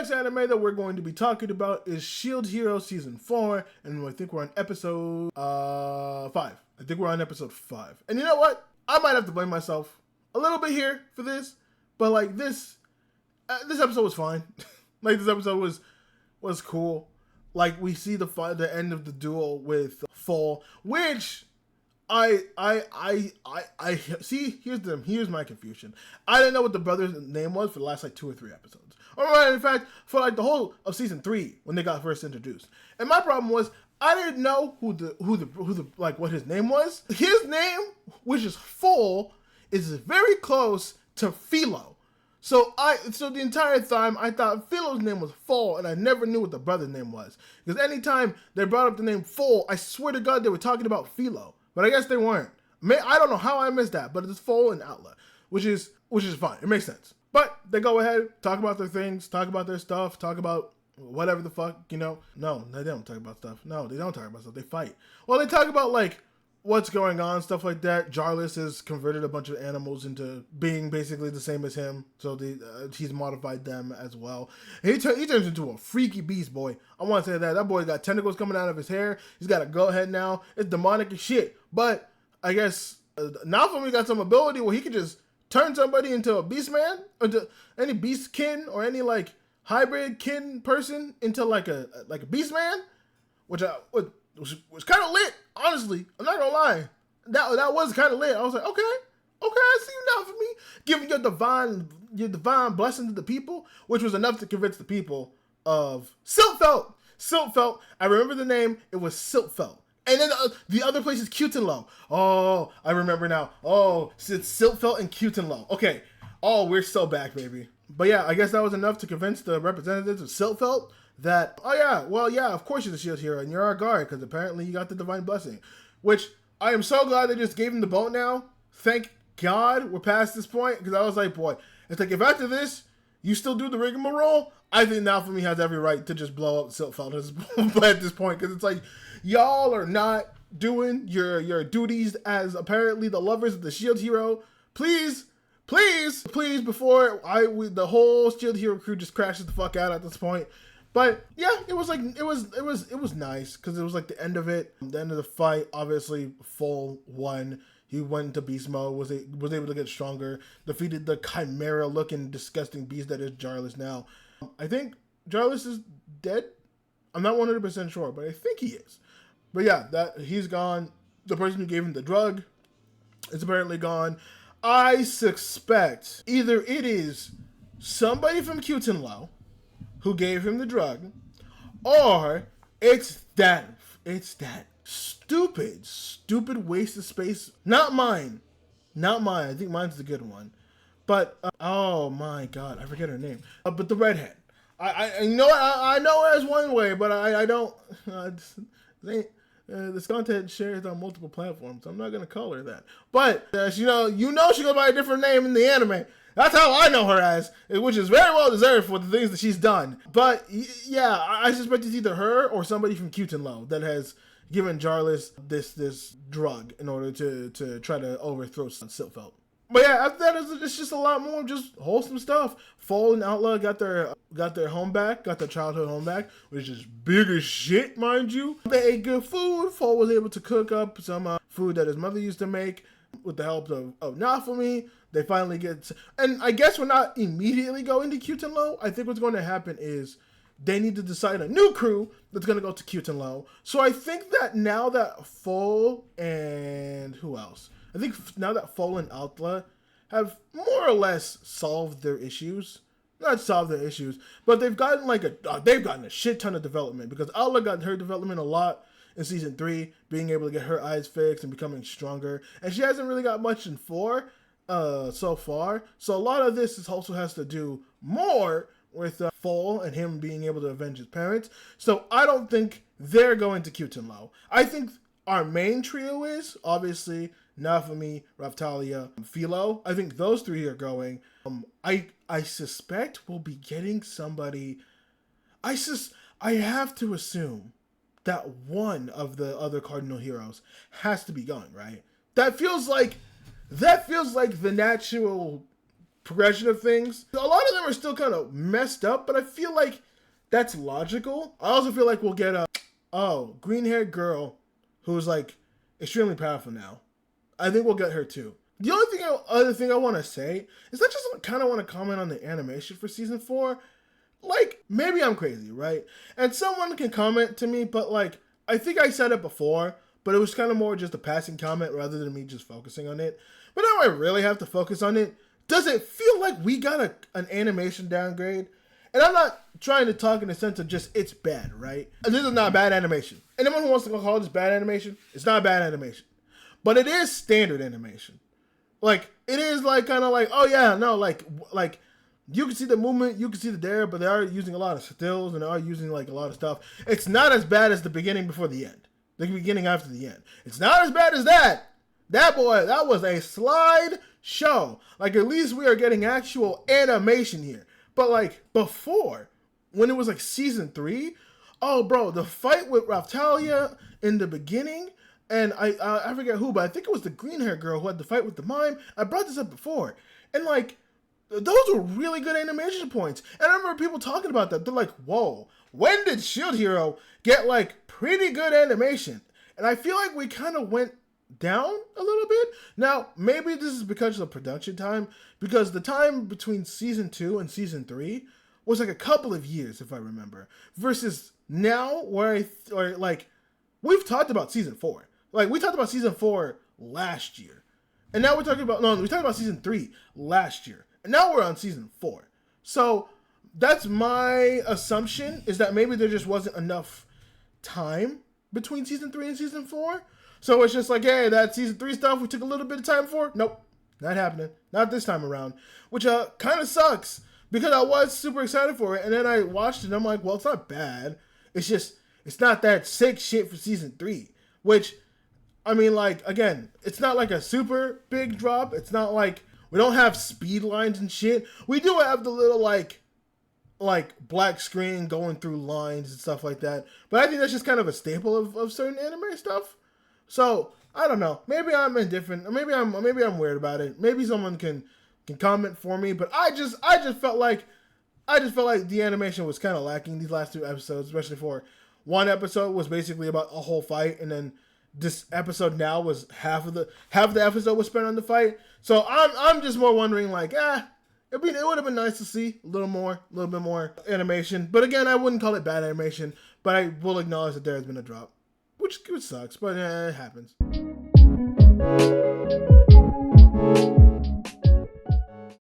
next anime that we're going to be talking about is Shield Hero Season 4, and I think we're on episode 5. I think we're on episode 5. And you know what? I might have to blame myself a little bit here for this, but like this episode was fine. Like this episode was cool. Like we see the end of the duel with Fall, which I see. Here's my confusion. I didn't know what the brother's name was for the last like 2 or 3 episodes. Or in fact, for like the whole of season 3 when they got first introduced. And my problem was I didn't know who the like what his name was. His name, which is Fall, is very close to Philo. So the entire time I thought Philo's name was Fall, and I never knew what the brother's name was. Because anytime they brought up the name Fall, I swear to God they were talking about Philo. But I guess they weren't. I don't know how I missed that, but it's Fall and Outlet, which is fine. It makes sense. But they go ahead, talk about their things, talk about their stuff, talk about whatever the fuck, you know. No, they don't talk about stuff. No, they don't talk about stuff. They fight. Well, they talk about like what's going on, stuff like that. Jarlath has converted a bunch of animals into being basically the same as him, so he's modified them as well. And he turns into a freaky beast, boy. I want to say that boy got tentacles coming out of his hair. He's got a goat head now. It's demonic as shit. But I guess now for me, got some ability where he could just turn somebody into a beast man, or to any beast kin, or any like hybrid kin person into like a beast man, which was kind of lit. Honestly, I'm not gonna lie. That was kind of lit. I was like, okay, I see you now for me. Giving your divine blessing to the people, which was enough to convince the people of Siltfelt. Siltfelt. I remember the name. It was Siltfelt. And then the other place is Cutenlo. Oh, I remember now. Oh, so it's Siltfelt and Cutenlo. Okay. Oh, we're so back, baby. But yeah, I guess that was enough to convince the representatives of Siltfelt that, oh yeah, well yeah, of course you're the shield hero and you're our guard because apparently you got the divine blessing. Which I am so glad they just gave him the boat now. Thank God we're past this point, because I was like, boy, it's like if after this you still do the rigmarole, I think now for me has every right to just blow up Siltfelt at this point, because it's like y'all are not doing your duties as apparently the lovers of the shield hero. Please, before the whole shield hero crew just crashes the fuck out at this point. But yeah, it was nice because it was like the end of it, the end of the fight. Obviously, Fall won. He went into beast mode, was able to get stronger, defeated the chimera-looking disgusting beast that is Jarlath now. I think Jarlath is dead. I'm not 100% sure, but I think he is. But yeah, that he's gone. The person who gave him the drug is apparently gone. I suspect either it is somebody from Cutenlo who gave him the drug, or it's that stupid waste of space. Not mine. I think mine's the good one. But oh my God, I forget her name. But the redhead. I know her as one way, but I don't. This content shares on multiple platforms. I'm not gonna call her that. But she goes by a different name in the anime. That's how I know her as, which is very well deserved for the things that she's done. But yeah, I suspect it's either her or somebody from Cutenlo that has given Jarlath this drug in order to try to overthrow Siltfelt. But yeah, after that, it's just a lot more just wholesome stuff. Fall and Outlaw got their home back, got their childhood home back, which is big as shit, mind you. They ate good food. Fall was able to cook up some food that his mother used to make with the help of Nafumi. They finally get, and I guess we're not immediately going to Cutenlo. I think what's going to happen is they need to decide a new crew that's going to go to Cutenlo. So I think that now that Fall and who else? I think now that Fall and Outla have more or less solved their issues. Not solved their issues, but they've gotten a shit ton of development, because Outla got her development a lot in season 3, being able to get her eyes fixed and becoming stronger. And she hasn't really got much in 4 so far. So a lot of this also has to do more with Fall and him being able to avenge his parents. So I don't think they're going to Cutenlo. I think our main trio is obviously Nafumi, Raftalia, Philo. I think those 3 are going. I suspect we'll be getting somebody. I have to assume that one of the other Cardinal Heroes has to be going, right? That feels like the natural progression of things. A lot of them are still kind of messed up, but I feel like that's logical. I also feel like we'll get a green-haired girl who's like extremely powerful now. I think we'll get her too. The other thing I want to say is I just kind of want to comment on the animation for season 4. Like, maybe I'm crazy, right? And someone can comment to me, but like, I think I said it before, but it was kind of more just a passing comment rather than me just focusing on it. But now I really have to focus on it. Does it feel like we got an animation downgrade? And I'm not trying to talk in the sense of just it's bad, right? This is not bad animation. Anyone who wants to call this bad animation, it's not bad animation. But it is standard animation. Like, it is like kind of like, oh yeah, no, like you can see the movement, you can see the dare, but they are using a lot of stills and they are using like a lot of stuff. It's not as bad as the beginning before the end. The beginning after the end. It's not as bad as that. That was a slide show. Like, at least we are getting actual animation here. But like before, when it was like season 3, oh bro, the fight with Raftalia in the beginning, and I forget who, but I think it was the green hair girl who had the fight with the mime. I brought this up before, and like those were really good animation points. And I remember people talking about that. They're like, whoa, when did Shield Hero get like pretty good animation? And I feel like we kind of went down a little bit. Now, maybe this is because of the production time, because the time between season 2 and season 3 was like a couple of years, if I remember, versus now where we've talked about season 4. Like, we talked about season 4 last year. And now we talked about season 3 last year. And now we're on season 4. So that's my assumption, is that maybe there just wasn't enough time between season 3 and season 4. So it's just like, hey, that season 3 stuff we took a little bit of time for. Nope, not happening. Not this time around. Which kind of sucks, because I was super excited for it. And then I watched it and I'm like, well, it's not bad. It's just, it's not that sick shit for season 3. Which, I mean, like, again, it's not like a super big drop. It's not like we don't have speed lines and shit. We do have the little, like black screen going through lines and stuff like that. But I think that's just kind of a staple of certain anime stuff. So I don't know. Maybe I'm indifferent. Or maybe I'm weird about it. Maybe someone can comment for me. But I just felt like the animation was kind of lacking these last 2 episodes, especially for one episode was basically about a whole fight, and then this episode now was half of the episode was spent on the fight. So I'm just more wondering, like, it would have been nice to see a little bit more animation. But again, I wouldn't call it bad animation, but I will acknowledge that there has been a drop, which sucks, but it happens.